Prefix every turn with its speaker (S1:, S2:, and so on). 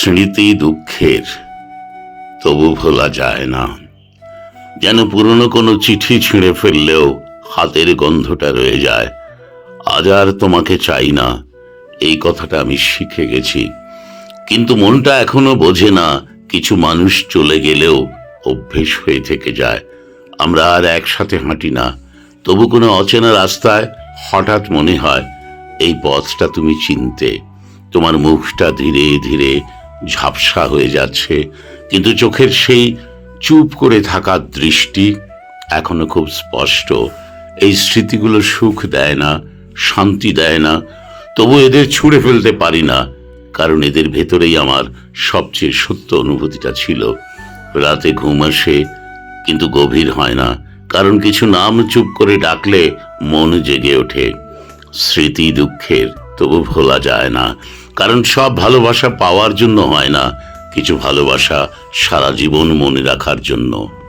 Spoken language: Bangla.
S1: স্মৃতি দুঃখের, তবু ভোলা যায় না। যেন পুরনো কোনো চিঠি ছিঁড়ে ফেললেও হাতের গন্ধটা রয়ে যায়। আজ আর তোমাকে চাই না, এই কথাটা আমি শিখে গেছি। কিন্তু মনটা এখনো বোঝে না, কিছু মানুষ চলে গেলেও অভ্যেস হয়ে থেকে যায়। আমরা আর একসাথে হাঁটি না, তবু কোনো অচেনা রাস্তায় হঠাৎ মনে হয় এই পথটা তুমি চিনতে। তোমার মুখটা ধীরে ধীরে ঝাপসা হয়ে যাচ্ছে, কিন্তু চোখের সেই চুপ করে থাকার দৃষ্টি এখনো খুব স্পষ্ট। এই স্মৃতিগুলো সুখ দেয় না, শান্তি দেয় না, তবু এদের ছুঁড়ে ফেলতে পারি না, কারণ এদের ভেতরেই আমার সবচেয়ে সত্য অনুভূতিটা ছিল। রাতে ঘুম আসে, কিন্তু গভীর হয় না, কারণ কিছু নাম চুপ করে ডাকলে মন জেগে ওঠে। স্মৃতি দুঃখের, তবু ভোলা যায় না, কারণ সব ভালোবাসা পাওয়ার জন্য হয় না, কিছু ভালোবাসা সারা জীবন মনে রাখার জন্য।